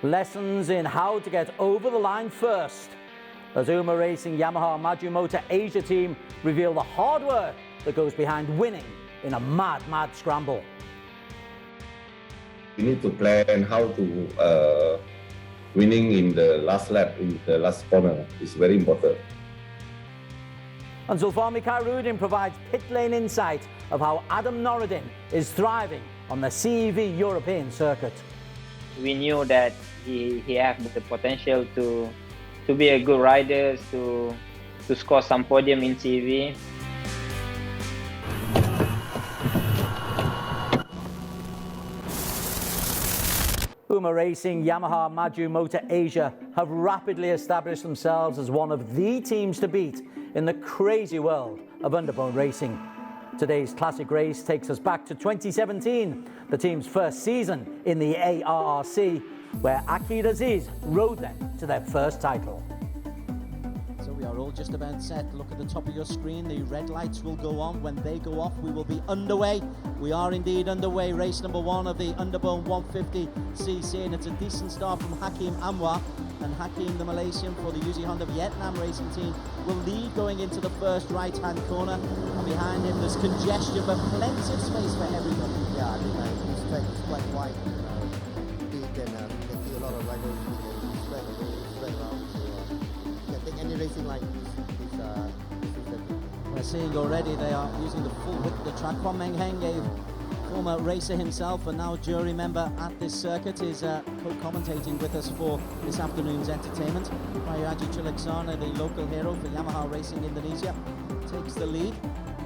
Lessons in how to get over the line first. As Uma Racing Yamaha Maju Motor Asia team reveal the hard work that goes behind winning in a mad scramble. We need to plan how to winning in the last lap, in the last corner is very important. And Zulfahmi Khairuddin provides pit lane insight of how Adam Noureddin is thriving on the CEV European circuit. We knew that he had the potential to be a good rider, to score some podium in CEV. Uma Racing Yamaha Maju Motor Asia have rapidly established themselves as one of the teams to beat in the crazy world of underbone racing. Today's classic race takes us back to 2017, the team's first season in the ARRC, where Akid Aziz rode them to their first title. So we are all just about set. Look at the top of your screen. The red lights will go on. When they go off, we will be underway. We are indeed underway. Race number 1 of the Underbone 150cc, and it's a decent start from Hakim Anwar. And Hakim, the Malaysian for the Uzi Honda Vietnam racing team, will lead going into the first right-hand corner. And behind him, there's congestion, but plenty of space for everybody. Yeah, I think this track is quite wide. You can see a lot of riders spread around. So, I think any racing line is We're seeing already they are using the full width of the track. Kwon Meng Heng, a former racer himself and now jury member at this circuit, is co-commentating with us for this afternoon's entertainment. Haji Chilaksana, the local hero for Yamaha Racing Indonesia, takes the lead.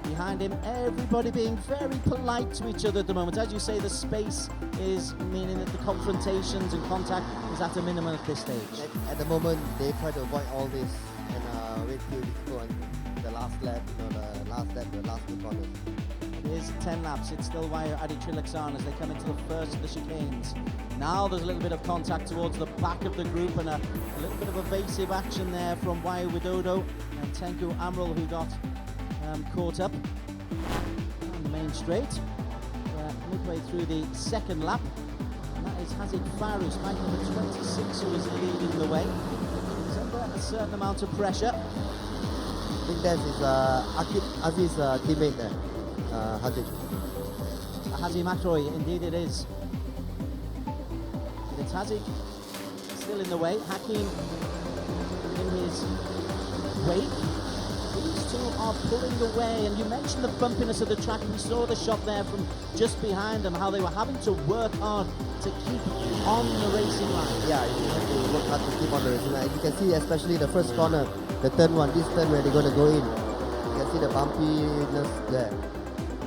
Behind him, everybody being very polite to each other at the moment. As you say, the space is meaning that the confrontations and contact is at a minimum at this stage. At the moment, they try to avoid all this and wait till we go on the last lap, the last two corners. It is 10 laps. It's still Wayu Adi Trilaksan as they come into the first of the chicanes. Now there's a little bit of contact towards the back of the group and a little bit of evasive action there from Wayu Widodo and Tengku Amrul, who got caught up on the main straight. Midway through the second lap, and that is Haziq Farus, bike number 26, who is leading the way. He's under a certain amount of pressure. I think that is Akid Aziz's teammate there, Haziq. Hazi Makroy, indeed it is. It's Haziq still in the way. Hakim in his wake. These two are pulling away, and you mentioned the bumpiness of the track. We saw the shot there from just behind them, how they were having to work hard to keep on the racing line. Yeah, you have to work hard to keep on the racing line. You can see especially the first corner, the turn one, this turn where they're going to go in. You can see the bumpiness there.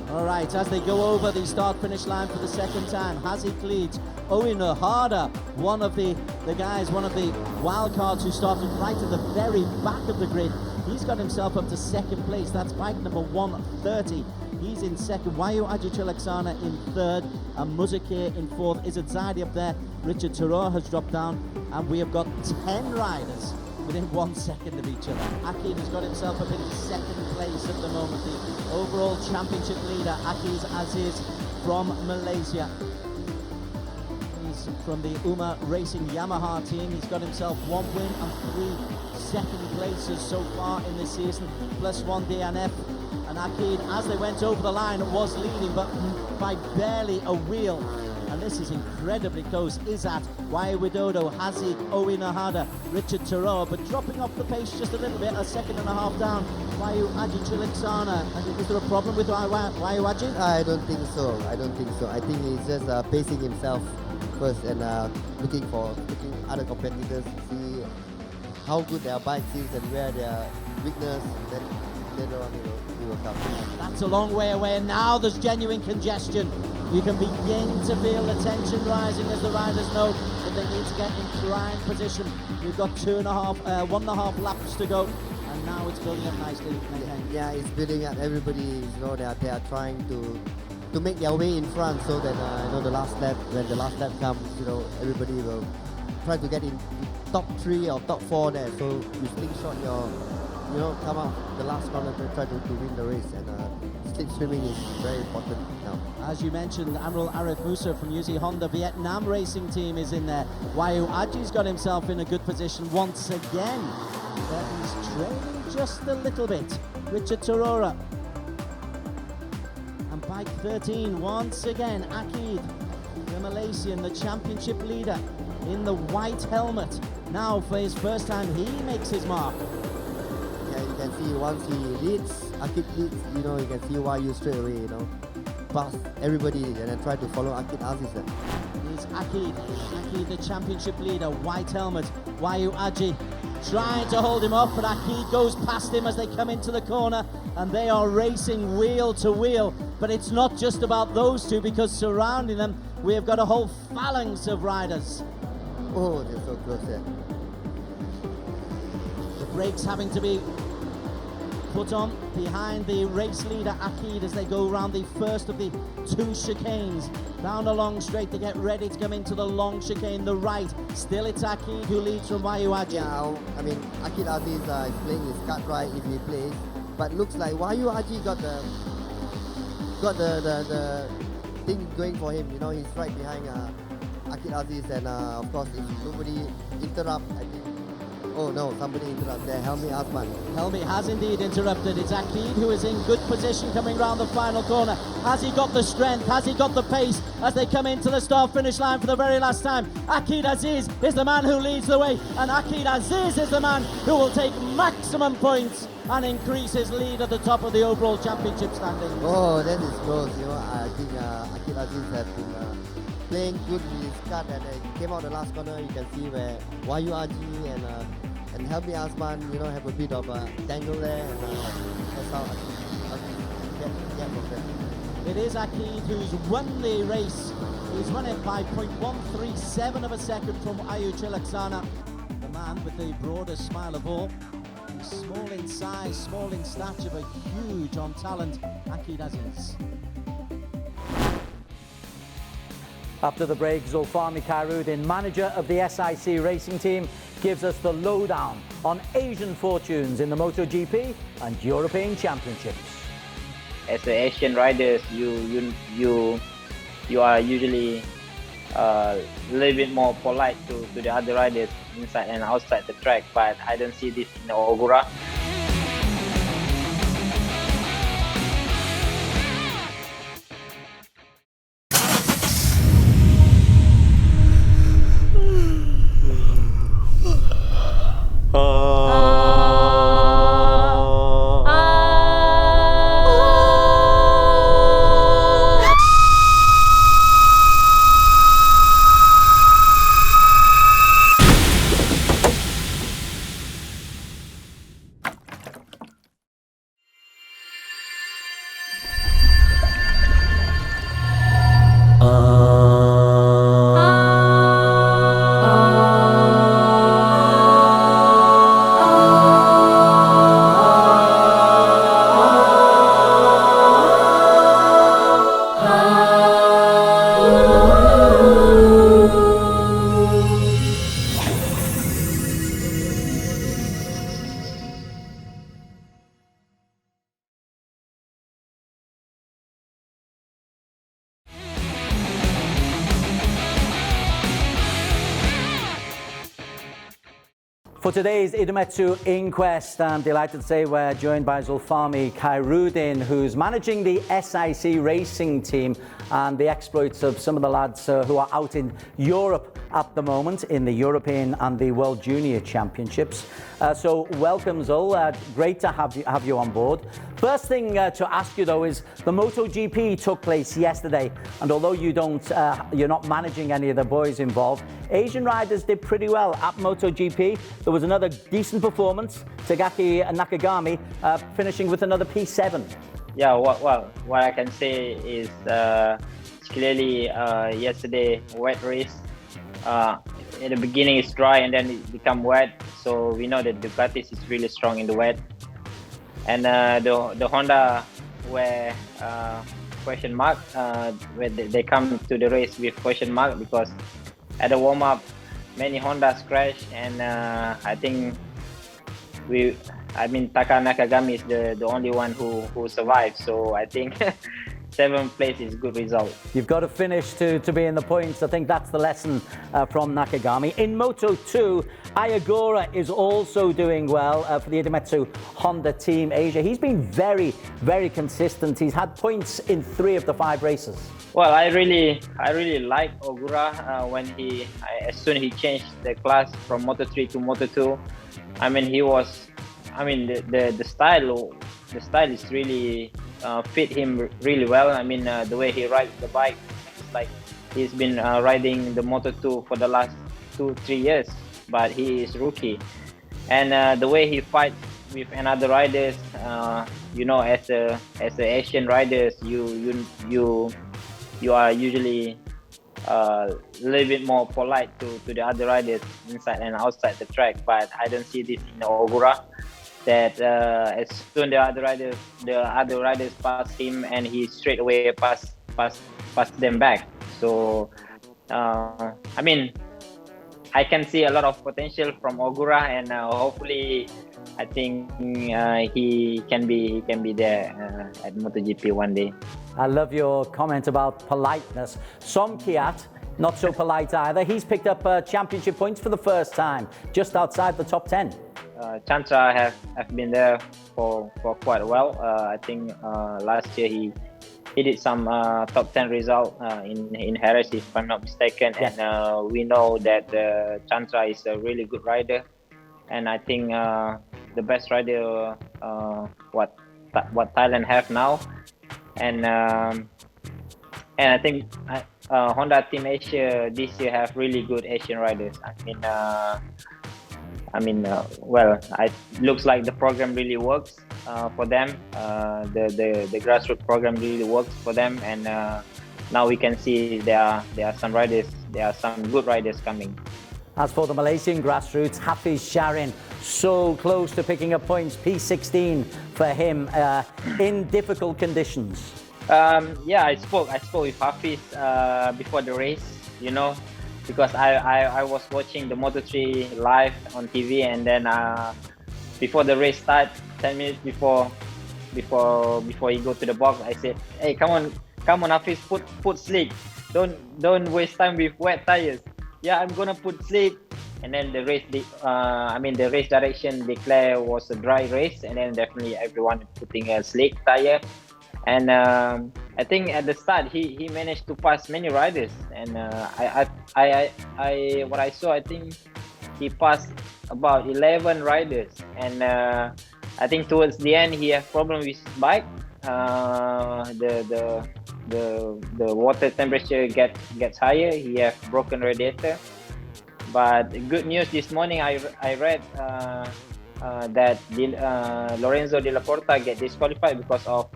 All right, as they go over the start-finish line for the second time, Haziq leads. Owen Ohada, one of the guys, one of the wild cards who started right at the very back of the grid. He's got himself up to second place. That's bike number 130. He's in second. Wayu Aji Chilaksana in third. And Muzakir in fourth. Izzat Zaidi up there. Richard Thoreau has dropped down. And we have got 10 riders within 1 second of each other. Akid has got himself up in second place at the moment. The overall championship leader, Akid Aziz from Malaysia. He's from the Uma Racing Yamaha team. He's got himself 1 win and 3 second places so far in this season, plus 1 DNF. And Akid, as they went over the line, was leading, but by barely a wheel. And this is incredibly close. Izzat, Wayu Widodo, Haziq, Owen Ohada, Richard Thoreau, but dropping off the pace just a little bit, a second and a half down. Wayu Aji Chilaksana. Is there a problem with Wayu Aji? I don't think so. I think he's just pacing himself first and looking other competitors to see how good their bike is and where their weakness, then later on he will come. That's a long way away, and now there's genuine congestion. You can begin to feel the tension rising as the riders know that they need to get in prime position. We've got 1.5 laps to go, and now it's building up nicely. Yeah, it's building up. Everybody, they are trying to make their way in front, so that the last lap, when the last lap comes, everybody will try to get in top 3 or top 4 there. So you slingshot come out the last corner to try to win the race. And slip swimming is very important now. As you mentioned, Admiral Arif Musa from UZ Honda Vietnam racing team is in there. Wayu Aji's got himself in a good position once again. But he's trailing just a little bit. Richard Torora. And bike 13 once again, Akid, the Malaysian, the championship leader in the white helmet. Now for his first time, he makes his mark. Yeah, you can see once he leads, Akid leads, you can see Wayu straight away, pass everybody and then try to follow Akid Aziz. Here's Akid the championship leader, white helmet. Wayu Aji trying to hold him off, but Akid goes past him as they come into the corner, and they are racing wheel to wheel. But it's not just about those two, because surrounding them, we have got a whole phalanx of riders. Oh, they're so close there. The brakes having to be put on behind the race leader Akid as they go around the first of the two chicanes. Down the long straight, they get ready to come into the long chicane, the right. Still it's Akid who leads from Wayu Aji. Yeah, I mean, Akid Aziz is playing his card right if he plays, but looks like Wayu Aji got the thing going for him. He's right behind Akid Aziz, and of course, if nobody interrupt, I think. Oh no, somebody interrupted there. Helmi Asman. Helmi has indeed interrupted. It's Akid who is in good position coming round the final corner. Has he got the strength? Has he got the pace as they come into the start-finish line for the very last time? Akid Aziz is the man who leads the way, and Akid Aziz is the man who will take maximum points and increase his lead at the top of the overall championship standing. Oh, that is close. I think Akid Aziz has been playing good with his cut, and he came out the last corner. You can see where Wayu Aji and Helmi Asman, have a bit of a dangle there, and that's how Akid get from there. It is Akid who's won the race. He's won it by 0.137 of a second from Ayu Chilaksana, the man with the broadest smile of all. He's small in size, small in stature, but huge on talent, Akid Aziz. After the break, Zulfahmi Khairuddin, manager of the SIC racing team, gives us the lowdown on Asian fortunes in the MotoGP and European Championships. As the Asian riders, you are usually a little bit more polite to the other riders inside and outside the track, but I don't see this in Ogura. For today's Idemitsu Inquest, I'm delighted to say we're joined by Zulfahmi Khairuddin, who's managing the SIC racing team and the exploits of some of the lads who are out in Europe at the moment in the European and the World Junior Championships. So welcome, Zul. Great to have you on board. First thing to ask you though is the MotoGP took place yesterday, and although you're not managing any of the boys involved, Asian riders did pretty well at MotoGP. There was another decent performance. Tagaki Nakagami finishing with another P7. Yeah, what I can say is clearly yesterday wet race. In the beginning it's dry and then it become wet, so we know that Ducati is really strong in the wet. And the Honda were question mark when they come to the race with question mark, because at the warm-up many Hondas crashed, and I think I mean, Taka Nakagami is the only one who survived. So I think 7th place is good result. You've got to finish to be in the points. I think that's the lesson from Nakagami. In Moto 2, Ayagora is also doing well for the Idemitsu Honda Team Asia. He's been very, very consistent. He's had points in 3 of the 5 races. Well, I really like Ogura as soon as he changed the class from Moto 3 to Moto 2. I mean, the style is really fit him really well. I mean, the way he rides the bike, it's like he's been riding the Moto 2 for the last 2-3 years, but he is rookie. And the way he fights with another riders, you know, as the Asian riders, you are usually a little bit more polite to the other riders inside and outside the track. But I don't see this in Ogura. That as soon the other riders pass him, and he straight away pass them back. So I mean, I can see a lot of potential from Ogura, and hopefully, I think he can be there at MotoGP one day. I love your comment about politeness. Som Kiat, not so polite either. He's picked up championship points for the first time, just outside the top 10. Chantra have been there for quite a while. I think last year he did some top 10 result in Harris, if I'm not mistaken. Yes. And we know that Chantra is a really good rider, and I think the best rider what Thailand have now. And I think Honda Team Asia this year have really good Asian riders. Well, it looks like the program really works for them. The grassroots program really works for them, and now we can see there are some riders. There are some good riders coming. As for the Malaysian grassroots, Hafiz Sharin, so close to picking up points. P16 for him in difficult conditions. Yeah, I spoke with Hafiz before the race, you know, because I was watching the Moto3 live on TV, and then before the race start, 10 minutes before he go to the box, I said, "Hey, come on, Hafiz, put slick. Don't waste time with wet tires." "Yeah, I'm gonna put slick." And then the race direction declare was a dry race, and then definitely everyone putting a slick tire. And I think at the start he managed to pass many riders, and what I saw, I think he passed about 11 riders, and I think towards the end he had problem with his bike. The water temperature gets higher. He have broken radiator. But good news this morning, I read that Lorenzo De La Porta get disqualified because of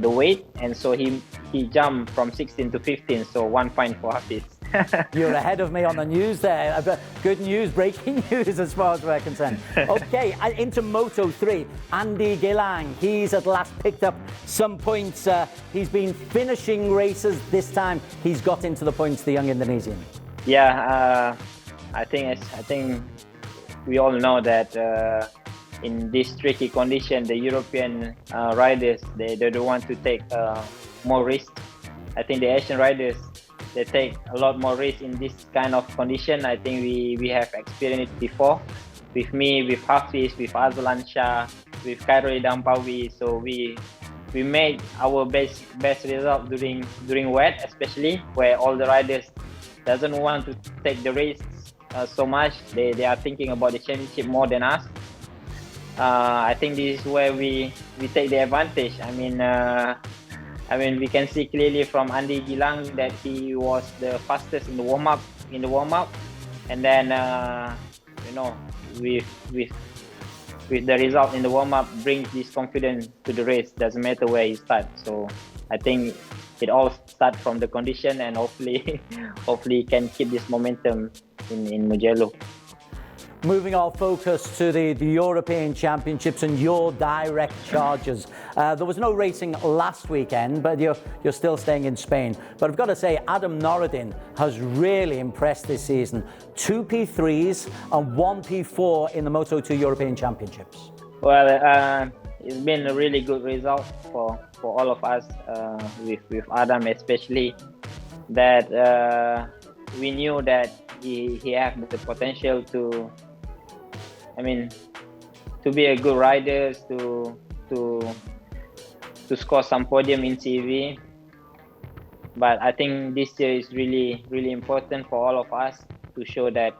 the weight, and so he jumped from 16 to 15, so 1 point for Hafiz. You're ahead of me on the news there. Good news, breaking news as far as we're concerned. Okay, into Moto 3, Andy Gilang. He's at last picked up some points. He's been finishing races. This time he's got into the points, the young Indonesian. Yeah, I think we all know that in this tricky condition, the European riders, they don't want to take more risk. I think the Asian riders, they take a lot more risk in this kind of condition. I think we have experienced it before, with me, with Hafiz, with Azlan Shah, with Khairuddin Pawi. So we made our best result during wet, especially where all the riders doesn't want to take the race so much. They are thinking about the championship more than us. I think this is where we take the advantage. I mean, we can see clearly from Andy Gilang that he was the fastest in the warm up, and then with the result in the warm up brings this confidence to the race. Doesn't matter where you start. So I think it all starts from the condition, and hopefully can keep this momentum in Mugello. moving our focus to the European Championships and your direct charges. There was no racing last weekend, but you're still staying in Spain. But I've got to say, Adam Khairuddin has really impressed this season. 2 P3s and 1 P4 in the Moto2 European Championships. Well, it's been a really good result for all of us, with Adam especially, that we knew that he had the potential to be a good rider, to score some podium in CV. But I think this year is really, really important for all of us to show that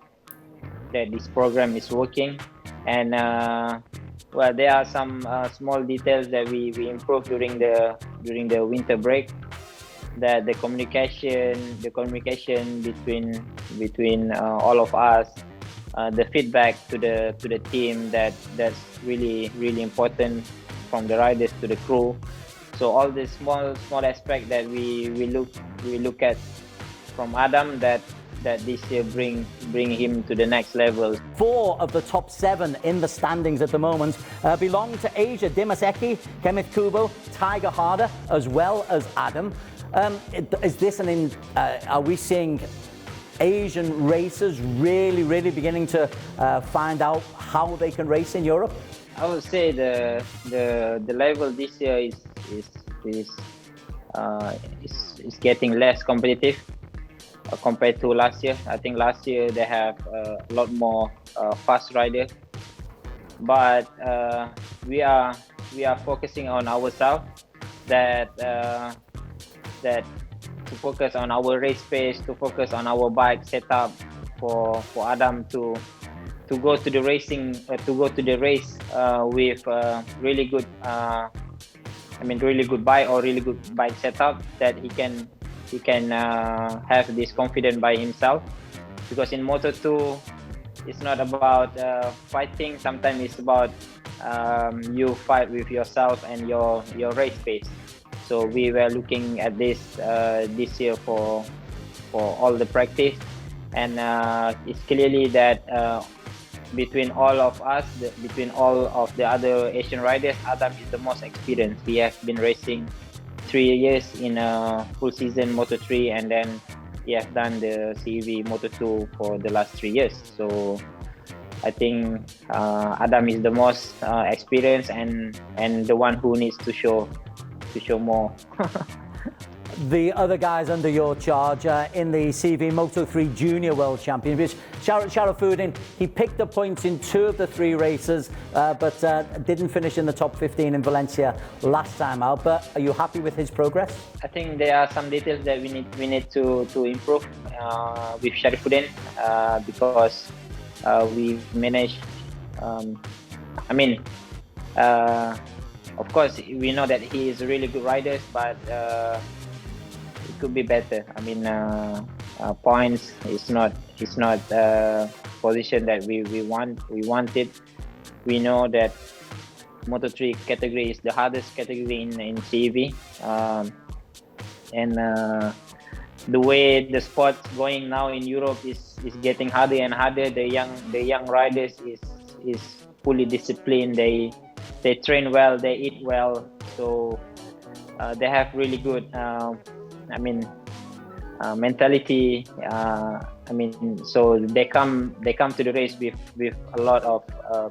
this program is working. And well, there are some small details that we improved during the winter break. That the communication between all of us, the feedback to the team, that's really, really important, from the riders to the crew. So all the small aspect that we look at from Adam, that this year bring him to the next level. 4 of the top 7 in the standings at the moment belong to Asia. Dimas Eki, Kenneth Kubo, Tiger Harder, as well as Adam. Is this are we seeing Asian racers really beginning to find out how they can race in Europe? I would say the level this year is getting less competitive compared to last year. I think last year they have a lot more fast riders, but we are focusing on ourselves, that to focus on our race pace, to focus on our bike setup, for Adam to go to the race with really good really good bike, or really good bike setup, that he can have this confidence by himself. Because in Moto2, it's not about fighting. Sometimes it's about you fight with yourself and your race pace. So we were looking at this year for all the practice, and it's clearly that between all of us, between all of the other Asian riders, Adam is the most experienced. He has been racing 3 years in a full season Moto3, and then he has done the CV Moto2 for the last 3 years. So I think Adam is the most experienced, and the one who needs to show more. The other guys under your charge in the CV Moto3 Junior World Championships, Khairuddin, he picked up points in 2 of the 3 races, but didn't finish in the top 15 in Valencia last time out. But are you happy with his progress? I think there are some details that we need to improve with Khairuddin, because we managed. Of course, we know that he is a really good rider, but it could be better. Points is not position that we wanted. We know that Moto3 category is the hardest category in CV, and the way the sport's going now in Europe is getting harder and harder. The young riders is fully disciplined. They train well, they eat well, so they have really good mentality. So they come to the race with a lot of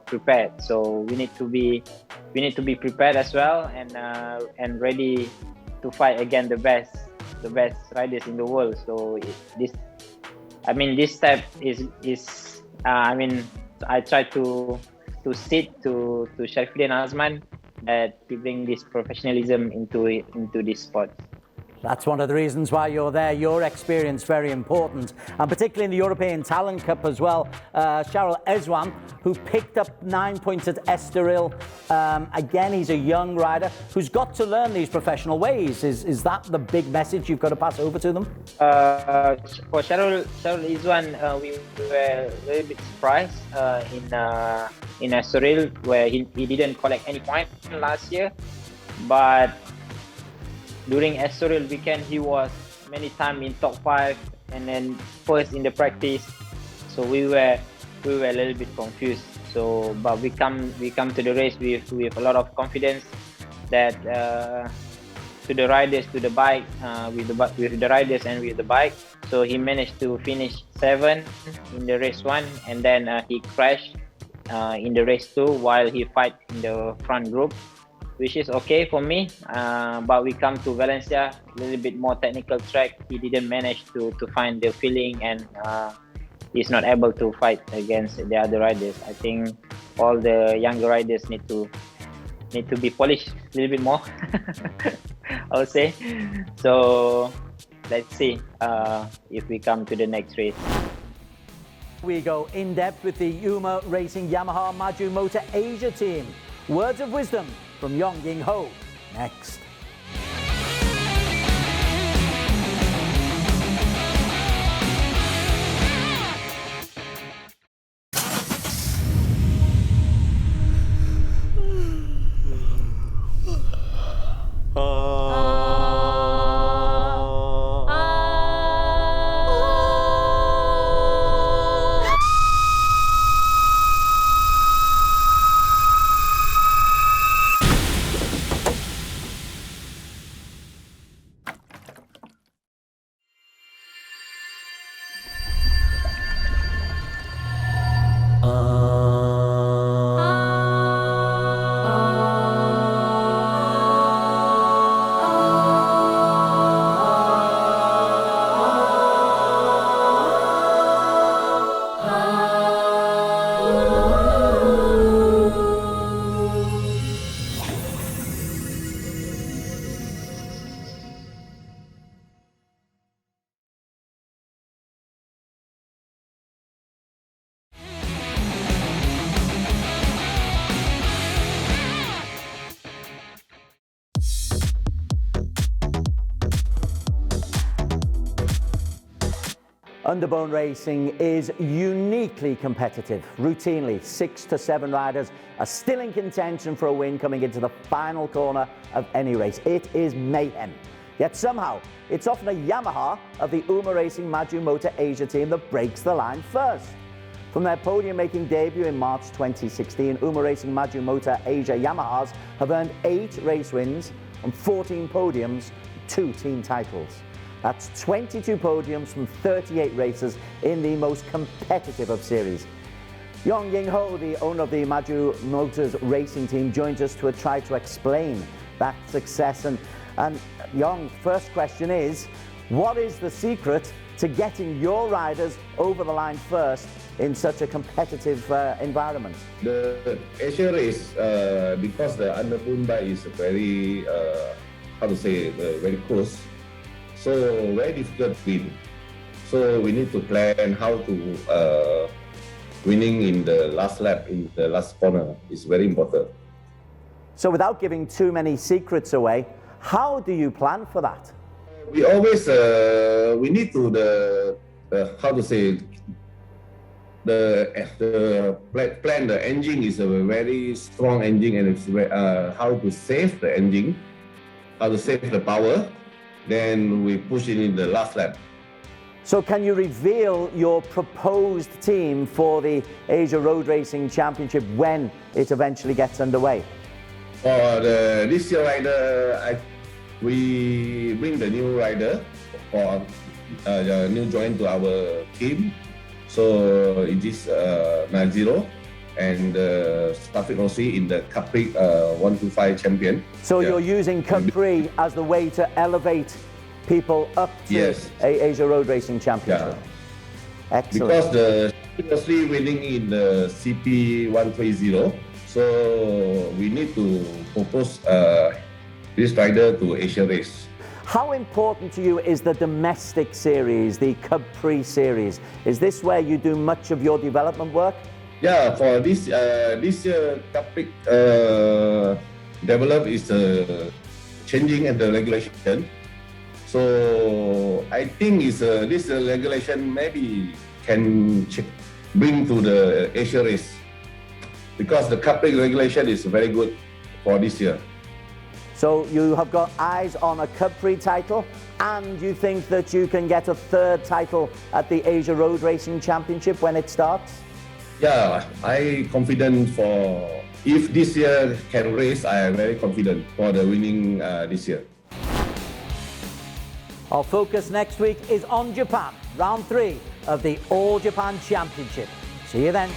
prepared. So we need to be prepared as well, and ready to fight against the best riders in the world. So this step is I try to sit to Khairuddin Azman, that he bring this professionalism into this sport. That's one of the reasons why you're there. Your experience very important, and particularly in the European Talent Cup as well. Shahril Ezwan, who picked up 9 points at Estoril. Again, he's a young rider who's got to learn these professional ways. Is that the big message you've got to pass over to them? For Shahril Ezwan, we were a little bit surprised in Estoril, where he didn't collect any points last year, but during Estoril weekend, he was many times in top 5 and then first in the practice. So we were we were a little bit confused. So, but we come to the race with a lot of confidence that to the riders, to the bike, with the riders and with the bike. So he managed to finish 7th in the race 1, and then he crashed in the race 2 while he fight in the front group, which is okay for me. But we come to Valencia, a little bit more technical track. He didn't manage to find the feeling, and he's not able to fight against the other riders. I think all the younger riders need to be polished a little bit more, I would say. So let's see if we come to the next race. We go in depth with the Yuma Racing Yamaha Maju Motor Asia team. Words of wisdom from Yong Ying Ho next. Underbone racing is uniquely competitive. Routinely, 6 to 7 riders are still in contention for a win coming into the final corner of any race. It is mayhem. Yet somehow, it's often a Yamaha of the Yuma Racing Maju Motor Asia team that breaks the line first. From their podium-making debut in March 2016, Yuma Racing Maju Motor Asia Yamahas have earned 8 race wins and 14 podiums, 2 team titles. That's 22 podiums from 38 races in the most competitive of series. Yong Ying Ho, the owner of the Maju Motors racing team, joins us to try to explain that success. And Yong, first question is, what is the secret to getting your riders over the line first in such a competitive environment? The Asia race, because the underbone bike is very, very close. So very difficult to win. So we need to plan how to winning in the last lap, in the last corner is very important. So without giving too many secrets away, how do you plan for that? We always we need to plan. The engine is a very strong engine, and it's how to save the engine, how to save the power. Then we push it in the last lap. So can you reveal your proposed team for the Asia Road Racing Championship when it eventually gets underway? For this year rider, we bring the new rider for the new join to our team. So it is Naziro and Zulfahmi Khairuddin in the Capri 125 champion. So you're using Capri as the way to elevate people up to Yes. Asia Road Racing Championship. Yeah. Excellent. Because the previously winning in the CP 130, so we need to propose this rider to Asia race. How important to you is the domestic series, the Capri series? Is this where you do much of your development work? Yeah, for this year topic develop is changing in the regulation. So I think is this regulation maybe can bring to the Asia race because the Capri regulation is very good for this year. So you have got eyes on a Capri title, and you think that you can get a third title at the Asia Road Racing Championship when it starts? Yeah, I confident for if this year can race. I am very confident for the winning this year. Our focus next week is on Japan, round 3 of the All Japan Championship. See you then.